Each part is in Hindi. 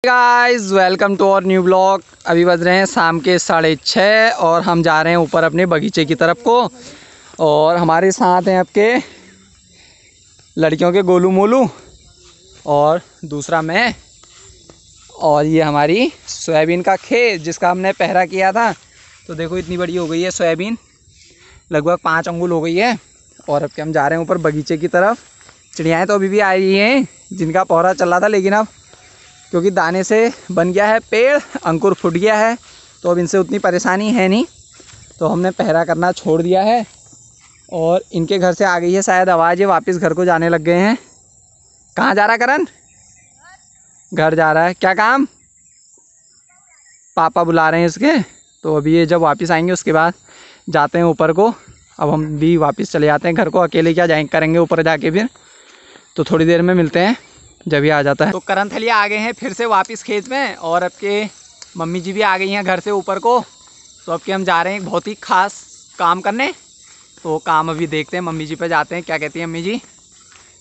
गाइस वेलकम टू और न्यू ब्लॉग। अभी बज रहे हैं शाम के 6:30 और हम जा रहे हैं ऊपर अपने बगीचे की तरफ को। और हमारे साथ हैं आपके लड़कियों के गोलू मोलू और दूसरा मैं। और ये हमारी सोयाबीन का खेत जिसका हमने पहरा किया था। तो देखो इतनी बड़ी हो गई है सोयाबीन, लगभग 5 अंगुल हो गई है। और अब के हम जा रहे हैं ऊपर बगीचे की तरफ। चिड़ियाएँ तो अभी भी आ रही हैं जिनका पहरा चल रहा था, लेकिन अब क्योंकि दाने से बन गया है पेड़, अंकुर फूट गया है, तो अब इनसे उतनी परेशानी है नहीं, तो हमने पहरा करना छोड़ दिया है। और इनके घर से आ गई है शायद आवाज़, ये वापस घर को जाने लग गए हैं। कहाँ जा रहा करण? घर जा रहा है। क्या काम? पापा बुला रहे हैं इसके। तो अभी ये जब वापस आएंगे उसके बाद जाते हैं ऊपर को। अब हम भी वापस चले जाते हैं घर को, अकेले क्या जाएंगे करेंगे ऊपर जाके फिर। तो थोड़ी देर में मिलते हैं जब ये आ जाता है। तो करण थलिया आ गए हैं फिर से वापस खेत में, और अब के मम्मी जी भी आ गई हैं घर से ऊपर को। तो अब के हम जा रहे हैं एक बहुत ही ख़ास काम करने। तो काम अभी देखते हैं, मम्मी जी पे जाते हैं, क्या कहती हैं मम्मी जी।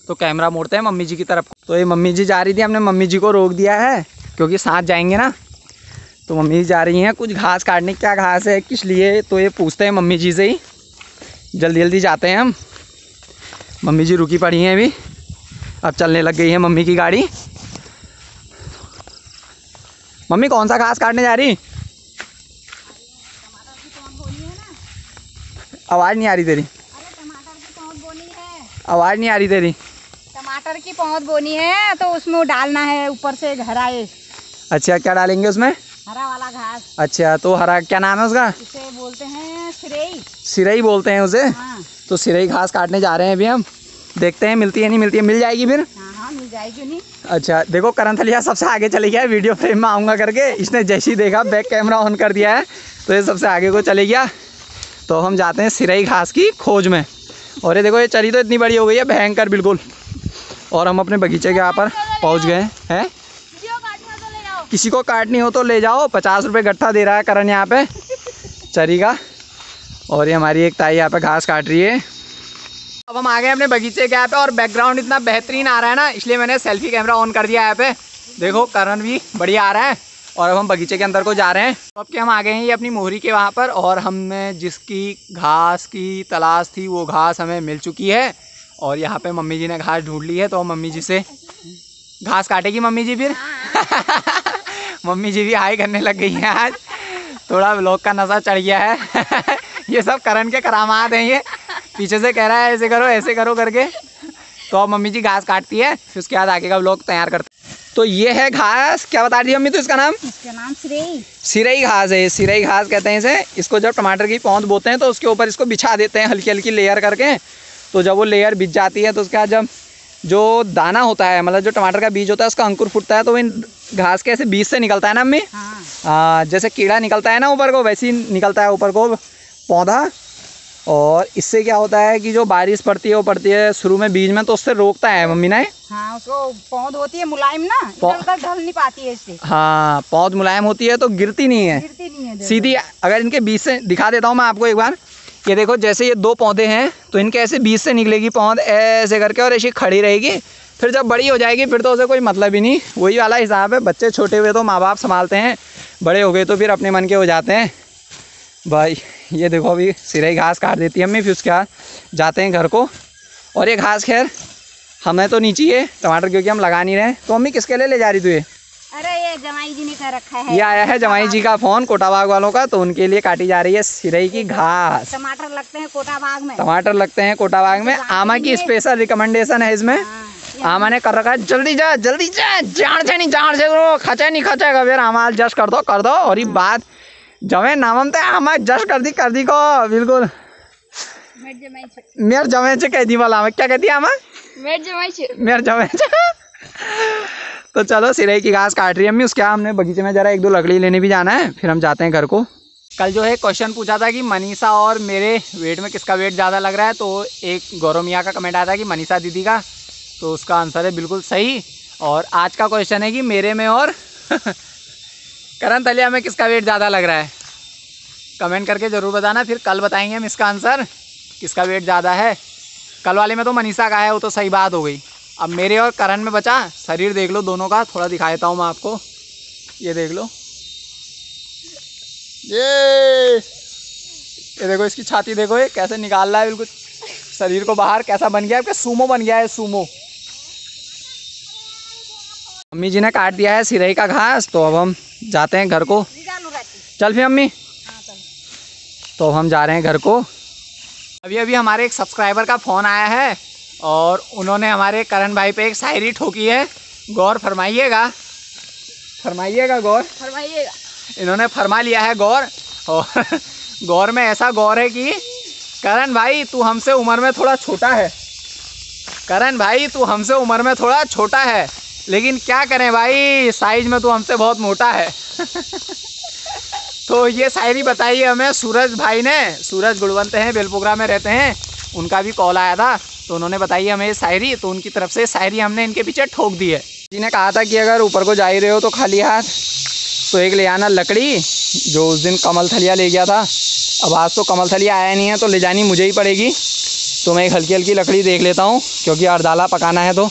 तो कैमरा मोड़ते हैं मम्मी जी की तरफ। तो ये मम्मी जी जा रही थी, हमने मम्मी जी को रोक दिया है क्योंकि साथ जाएंगे ना। तो मम्मी जी जा रही हैं कुछ घास काटने। क्या घास है, किस लिए, तो ये पूछते हैं मम्मी जी से ही। जल्दी जल्दी जाते हैं हम। मम्मी जी रुकी पड़ी हैं अभी, अब चलने लग गई है मम्मी की गाड़ी। मम्मी कौन सा घास काटने जा रही? आवाज़ नहीं आ रही तेरी। अरे टमाटर की पौध बोनी है। आवाज़ नहीं आ रही तेरी। टमाटर की पौध बोनी है तो उसमें डालना है ऊपर से हरा है। अच्छा, क्या डालेंगे उसमें? हरा वाला घास। अच्छा, तो हरा क्या नाम है उसका? इसे बोलते हैं सिरई। सिरई बोलते हैं उसे। हाँ। तो सिरई घास काटने जा रहे हैं अभी हम। देखते हैं मिलती है नहीं मिलती है। मिल जाएगी फिर। हाँ हाँ मिल जाएगी नहीं। अच्छा देखो करण थलिया सबसे आगे चले गया है, वीडियो फ्रेम में आऊँगा करके। इसने जैसे ही देखा बैक कैमरा ऑन कर दिया है, तो ये सबसे आगे को चले गया। तो हम जाते हैं सिरई घास की खोज में। और ये देखो ये चरी तो इतनी बड़ी हो गई है भयंकर बिल्कुल। और हम अपने बगीचे के यहाँ पर पहुँच गए हैं। किसी को काटनी हो तो ले जाओ, 50 रुपये गट्ठा दे रहा है करण यहाँ पे चरी का। और ये हमारी एक ताई यहाँ पे घास काट रही है। अब हम आ गए अपने बगीचे के यहाँ पे, और बैकग्राउंड इतना बेहतरीन आ रहा है ना, इसलिए मैंने सेल्फी कैमरा ऑन कर दिया यहाँ पे। देखो करण भी बढ़िया आ रहा है। और अब हम बगीचे के अंदर को जा रहे हैं। तो अब के हम आ गए हैं ये अपनी मोहरी के वहाँ पर, और हमें जिसकी घास की तलाश थी वो घास हमें मिल चुकी है। और यहाँ पे मम्मी जी ने घास ढूंढ ली है, तो मम्मी जी से घास काटेगी मम्मी जी फिर। मम्मी जी भी हाई करने लग गई हैं आज, थोड़ा व्लॉग का नशा चढ़ गया है। ये सब करण के करामात हैं, ये पीछे से कह रहा है ऐसे करो करके। तो अब मम्मी जी घास काटती है, फिर उसके बाद आगे का व्लॉग तैयार करते हैं। तो ये है घास, क्या बता रही है मम्मी तो इसका नाम? इसका नाम सिरई। सिरई घास है, सिरई घास कहते हैं इसे। इसको जब टमाटर की पौध बोते हैं तो उसके ऊपर इसको बिछा देते हैं हल्की हल्की लेयर करके। तो जब वो लेयर बिछ जाती है तो उसके बाद जब जो दाना होता है, मतलब जो टमाटर का बीज होता है, उसका अंकुर फूटता है, तो इन घास के ऐसे बीज से निकलता है ना मम्मी। हाँ। जैसे कीड़ा निकलता है ना ऊपर को, वैसे ही निकलता है ऊपर को पौधा। और इससे क्या होता है कि जो बारिश पड़ती है वो पड़ती है शुरू में बीज में, तो उससे रोकता है मम्मी ने। हाँ उसको पौध होती है मुलायम ना, इधर ढल नहीं पाती है इससे। हाँ पौध मुलायम होती है तो गिरती नहीं है, गिरती नहीं है सीधी। अगर इनके बीज से दिखा देता हूँ मैं आपको एक बार। ये देखो जैसे ये 2 पौधे हैं, तो इनके ऐसे बीज से निकलेगी पौध ऐसे करके, और ऐसी खड़ी रहेगी। फिर जब बड़ी हो जाएगी फिर तो उसे कोई मतलब ही नहीं। वही वाला हिसाब है, बच्चे छोटे हुए तो माँ बाप संभालते हैं, बड़े हो गए तो फिर अपने मन के हो जाते हैं भाई। ये देखो अभी सिरई घास काट देती है मम्मी, फिर उसके बाद जाते हैं घर को। और ये घास खैर हमें तो नीचे है टमाटर, क्योंकि हम लगा नहीं रहे। तो मम्मी किसके लिए ले जा रही तू ये? अरे ये जमाई जी ने कर रखा है। ये आया है जमाई जी का फ़ोन कोटाबाग वालों का, तो उनके लिए काटी जा रही है सिरई की घास। टमाटर लगते हैं कोटाबाग में। टमाटर लगते हैं कोटाबाग में। आमा की स्पेशल रिकमेंडेशन है इसमें। आमा ने कर रखा है जल्दी जा जान से नहीं खचे नहीं खचेगा। फिर आमा जस्ट कर दो। और ये बात जमे नामम ते आमा जस्ट कर दी को बिल्कुल मेर जमे से कह दी वाला। क्या कहती है आमा? मेर जमे। तो चलो सिरई की घास काट रही है मम्मी। उसके बाद हमने बगीचे में जरा 1-2 लकड़ी लेने भी जाना है, फिर हम जाते हैं घर को। कल जो है क्वेश्चन पूछा था कि मनीषा और मेरे वेट में किसका वेट ज़्यादा लग रहा है, तो एक गौरव मियाँ का कमेंट आया था कि मनीषा दीदी का। तो उसका आंसर है बिल्कुल सही। और आज का क्वेश्चन है कि मेरे में और करण थलिया में किसका वेट ज़्यादा लग रहा है। कमेंट करके ज़रूर बताना, फिर कल बताएंगे हम इसका आंसर किसका वेट ज़्यादा है। कल वाले में तो मनीषा का है, वो तो सही बात हो गई। अब मेरे और करण में बचा। शरीर देख लो दोनों का, थोड़ा दिखा देता हूँ मैं आपको। ये देख लो, ये देखो इसकी छाती देखो, ये कैसे निकाल रहा है बिल्कुल शरीर को बाहर। कैसा बन गया है, सूमो बन गया है, सूमो। मम्मी जी ने काट दिया है सिरई का घास, तो अब हम जाते हैं घर को। चल फिर मम्मी, तो अब हम जा रहे हैं घर को। अभी अभी हमारे एक सब्सक्राइबर का फ़ोन आया है और उन्होंने हमारे करण भाई पे एक शायरी ठोकी है। गौर फरमाइएगा, फरमाइएगा गौर, फरमाइएगा। इन्होंने फरमा लिया है गौर। और गौर में ऐसा गौर है कि करण भाई तू हमसे उम्र में थोड़ा छोटा है, करण भाई तू हमसे उम्र में थोड़ा छोटा है, लेकिन क्या करें भाई साइज में तू हमसे बहुत मोटा है। तो ये शायरी बताइए हमें सूरज भाई ने। सूरज गुणवंत हैं, बेलपोगरा में रहते हैं, उनका भी कॉल आया था, तो उन्होंने बताई हमें ये शायरी, तो उनकी तरफ से शायरी हमने इनके पीछे ठोक दी है। जी ने कहा था कि अगर ऊपर को जा ही रहे हो तो खाली हाथ तो एक ले आना लकड़ी, जो उस दिन कमल थलिया ले गया था। अब आज तो कमल थलिया आया नहीं है, तो ले जानी मुझे ही पड़ेगी। तो मैं एक हल्की हल्की लकड़ी देख लेता हूँ, क्योंकि अरदाला पकाना है तो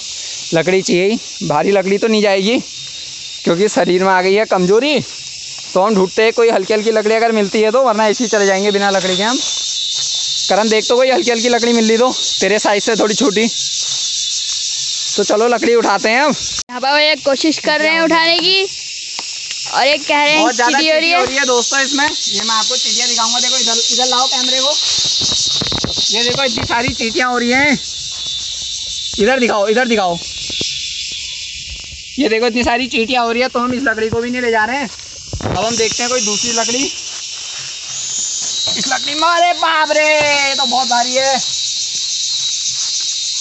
लकड़ी चाहिए ही। भारी लकड़ी तो नहीं जाएगी, क्योंकि शरीर में आ गई है कमज़ोरी। तो हम ढूंढते हैं कोई हल्की हल्की लकड़ी अगर मिलती है तो, वरना ऐसे ही चले जाएंगे बिना लकड़ी के हम। करण देख तो कोई हल्की हल्की लकड़ी मिल रही तो, तेरे साइज से थोड़ी छोटी। तो चलो लकड़ी उठाते हैं हम। यहाँ पर एक कोशिश कर रहे हैं उठाने की, और एक कह रहे हैं बहुत ज़्यादा चींटी चींटी हो रही है दोस्तों इसमें। ये मैं आपको चींटियाँ दिखाऊंगा, देखो इधर इधर लाओ कैमरे को। ये देखो इतनी सारी चींटियाँ हो रही हैं, इधर दिखाओ, इधर दिखाओ। ये देखो इतनी सारी चींटियाँ हो रही है, तो हम इस लकड़ी को भी नहीं ले जा रहे हैं। अब हम देखते हैं कोई दूसरी लकड़ी। इस लकड़ी में, अरे बाप रे, ये तो बहुत भारी है।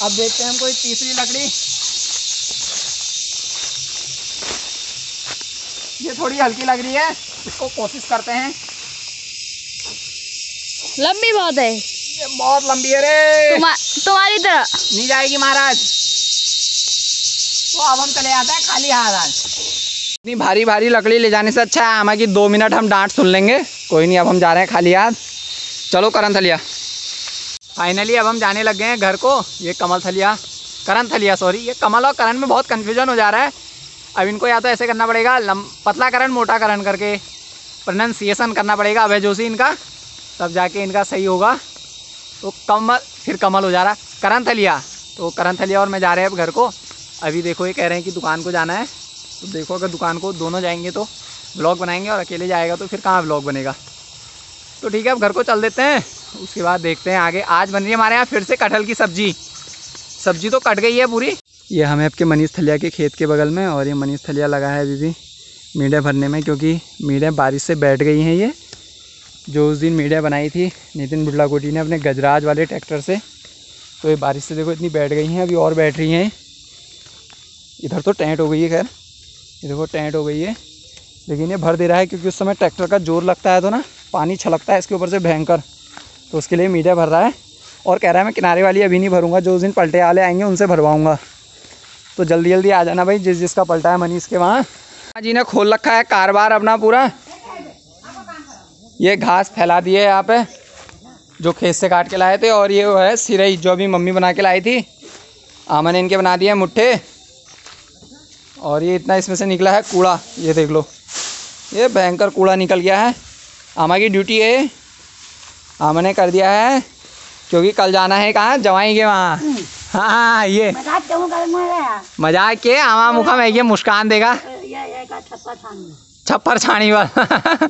अब देखते हैं हम कोई तीसरी लकड़ी। ये थोड़ी हल्की लग रही है, इसको कोशिश करते हैं। लंबी बहुत है, ये बहुत लंबी है रे, तुम्हारी तरह नहीं जाएगी महाराज। तो अब हम चले जाते हैं खाली हाथ आज। इतनी भारी भारी लकड़ी ले जाने से अच्छा है आमा की 2 मिनट हम डांट सुन लेंगे। कोई नहीं, अब हम जा रहे हैं खाली हाथ। चलो करण थलिया। फाइनली अब हम जाने लग गए हैं घर को। ये कमल थलिया, करण थलिया सॉरी, ये कमल और करण में बहुत कन्फ्यूजन हो जा रहा है। अब इनको या तो ऐसे करना पड़ेगा, पतला करण मोटा करण करके प्रोनाउंसिएशन करना पड़ेगा अभय जोशी इनका, तब जाके इनका सही होगा। तो कमल, फिर कमल हो जा रहा, करण थलिया। तो करण थलिया और मैं जा रहे हैं अब घर को। अभी देखो ये कह रहे हैं कि दुकान को जाना है, तो देखो अगर दुकान को दोनों जाएंगे तो व्लॉग बनाएंगे, और अकेले जाएगा तो फिर कहाँ व्लॉग बनेगा। तो ठीक है, अब घर को चल देते हैं, उसके बाद देखते हैं आगे। आज बन रही है हमारे यहाँ फिर से कटहल की सब्जी। सब्जी तो कट गई है पूरी। ये हमें आपके मनीष थलिया के खेत के बगल में, और ये मनीष थलिया लगा है अभी भी मीडिया भरने में, क्योंकि मीडिया बारिश से बैठ गई हैं। ये जो उस दिन मीडिया बनाई थी नितिन बुढ़लाकोटी ने अपने गजराज वाले ट्रैक्टर से, तो ये बारिश से देखो इतनी बैठ गई हैं, अभी और बैठ रही हैं। इधर तो टेंट हो गई है, खैर ये देखो टेंट हो गई है, लेकिन ये भर दे रहा है क्योंकि उस समय ट्रैक्टर का जोर लगता है तो ना पानी छलकता है इसके ऊपर से भयंकर, तो उसके लिए मीडिया भर रहा है। और कह रहा है मैं किनारे वाली अभी नहीं भरूंगा, जो उस दिन पलटे वाले आएंगे उनसे भरवाऊँगा। तो जल्दी जल्दी आ जाना भाई, जिसका पलटा है मनीष के वहाँ। जी ने खोल रखा है कारोबार अपना पूरा। ये घास फैला दी है यहाँ पे, जो खेत से काट के लाए थे, और ये वो है सिरई जो अभी मम्मी बना के लाई थी। आमा ने इनके बना दिए मुट्ठे, और ये इतना इसमें से निकला है कूड़ा, ये देख लो, ये भयंकर कूड़ा निकल गया है। आमा की ड्यूटी है, आमा ने कर दिया है, क्योंकि कल जाना है कहाँ, जवाई के वहाँ। हाँ ये मजाक के आमा मुखा में ये मुस्कान देगा, छप्पर छानी वाला।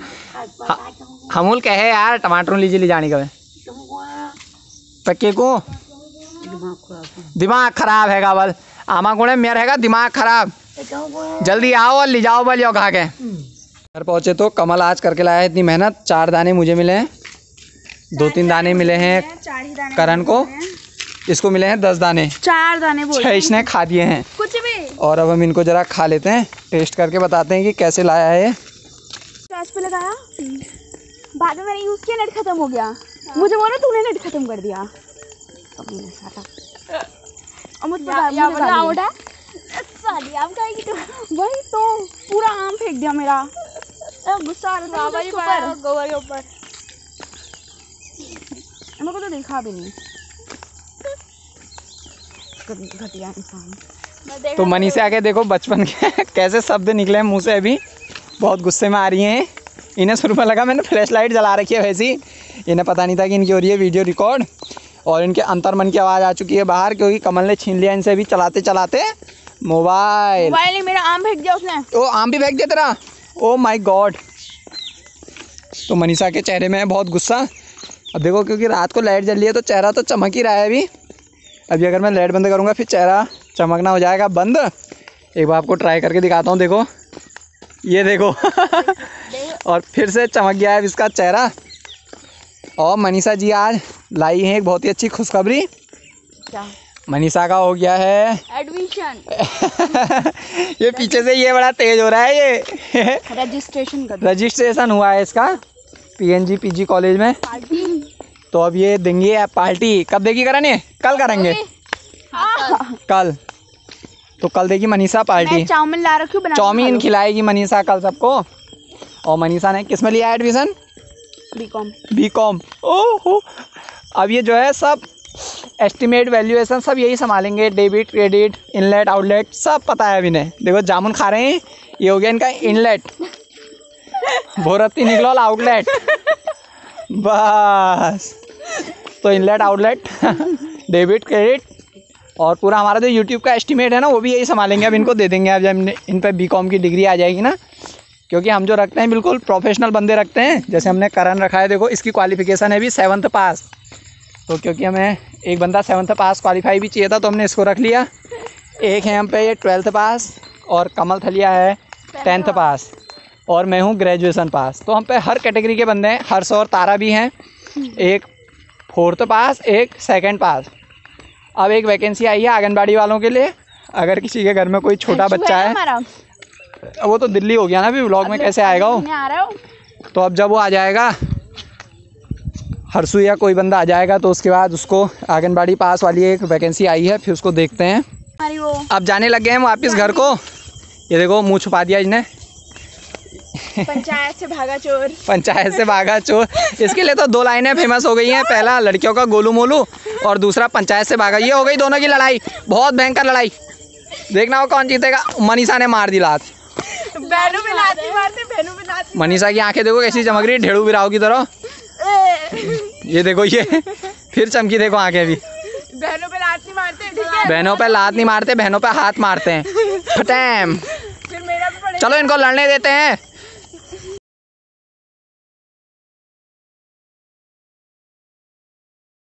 हमूल कहे यार टमाटर लीजिए ले जाने का पक्के को दिमाग खराब है बल, आमा को मेरा हैगा दिमाग खराब। जल्दी आओ और ले जाओ बल, यो खा के। घर पहुँचे तो कमल आज करके लाया है इतनी मेहनत। 4 दाने मुझे मिले हैं, 2-3 दाने मिले हैं करण को, इसको मिले हैं 10 दाने, 4 दाने 6 इसने खा दिए हैं कुछ भी। और अब हम इनको ज़रा खा लेते हैं, टेस्ट करके बताते हैं कि कैसे लाया है। गैस पे लगाया, बाद में मैंने यूज़ किया, नेट खत्म हो गया। मुझे बोला तूने नेट खत्म कर दिया, और मुझे आम खाएगी तो वही तो पूरा आम फेंक दिया मेरा, गुस्सा आ रहा था गोबर के ऊपर। मेरे को तो देखा भी नहीं। घटिया इंसान। तो मनीषा के देखो बचपन के कैसे शब्द निकले हैं मुँह से, अभी बहुत गुस्से में आ रही हैं। इन्हें शुरू में लगा मैंने फ्लैश लाइट जला रखी है, वैसे ही इन्हें पता नहीं था कि इनकी हो रही है वीडियो रिकॉर्ड। और इनके अंतर्मन की आवाज़ आ चुकी है बाहर, क्योंकि कमल ने छीन लिया इनसे भी चलाते चलाते मोबाइल। नहीं, मेरा आम फेंक दिया उसने। ओ आम भी फेंक दिया तेरा, ओ माय गॉड। तो मनीषा के चेहरे में है बहुत गुस्सा। अब देखो क्योंकि रात को लाइट जल रही है तो चेहरा तो चमक ही रहा है अभी अगर मैं लाइट बंद करूँगा फिर चेहरा चमकना हो जाएगा बंद। एक बार आपको ट्राई करके दिखाता हूँ, देखो ये देखो और फिर से चमक गया है इसका चेहरा। और मनीषा जी आज लाई हैं एक बहुत ही अच्छी खुशखबरी। क्या? मनीषा का हो गया है एडमिशन। ये पीछे से ये बड़ा तेज हो रहा है ये रजिस्ट्रेशन हुआ है इसका PNG PG कॉलेज में। पार्टी तो अब ये देंगे पार्टी। कब देगी करण ये? कल करेंगे कल। तो कल देगी मनीषा पार्टी। चाउमीन ला रखी हूँ, चाउमीन खिलाएगी मनीषा कल सबको। और मनीषा ने किस में लिया एडमिशन? बीकॉम। ओहो, अब ये जो है सब एस्टिमेट वैल्यूएशन सब यही संभालेंगे, डेबिट क्रेडिट इनलेट आउटलेट सब पता है अभी इन्हें। देखो जामुन खा रहे हैं, ये हो गया इनका इनलेट, भोरती निकलो आउटलेट बस। तो इनलेट आउटलेट डेबिट क्रेडिट और पूरा हमारा जो यूट्यूब का एस्टिमेट है ना वो भी यही संभालेंगे। अब इनको दे देंगे अब जब इन पर बीकॉम की डिग्री आ जाएगी ना, क्योंकि हम जो रखते हैं बिल्कुल प्रोफेशनल बंदे रखते हैं। जैसे हमने करण रखा है, देखो इसकी क्वालिफिकेशन है भी 7th पास। तो क्योंकि हमें एक बंदा 7th पास क्वालिफाई भी चाहिए था तो हमने इसको रख लिया। एक है हम पे ये 12th पास और कमल थलिया है 10th पास और मैं हूँ ग्रेजुएशन पास। तो हम पे हर कैटेगरी के बंदे हैं। हर्ष और तारा भी हैं, एक 4th पास एक 2nd पास। अब एक वैकेंसी आई है आंगनबाड़ी वालों के लिए। अगर किसी के घर में कोई छोटा बच्चा है, वो तो दिल्ली हो गया ना अभी व्लॉग में कैसे आएगा वो। तो अब जब वो आ जाएगा हर्षु या कोई बंदा आ जाएगा तो उसके बाद उसको आंगनबाड़ी पास वाली एक वैकेंसी आई है, फिर उसको देखते हैं। अब जाने लग गए हैं वापस घर को। ये देखो मुंह छुपा दिया इसने। पंचायत से भागा चोर। पंचायत से भागा चोर, इसके लिए तो 2 लाइनें फेमस हो गई हैं। पहला लड़कियों का गोलू मोलू और दूसरा पंचायत से भागा। ये हो गई दोनों की लड़ाई, बहुत भयंकर लड़ाई। देखना हो कौन जीतेगा। मनीषा ने मार दी लात। बहनों पे लात नहीं मारते, बहनों पे लात। मनीषा की आंखें देखो कैसी चमक रही है, ढेड़ू बिराव की तरह। ये देखो ये फिर चमकी, देखो आंखें भी। बहनों पे लात नहीं मारते, ठीक है? बहनों पे लात नहीं मारते, बहनों पे हाथ मारते हैं। फटैम। फिर मेरा भी पड़ेगा। चलो इनको लड़ने देते हैं।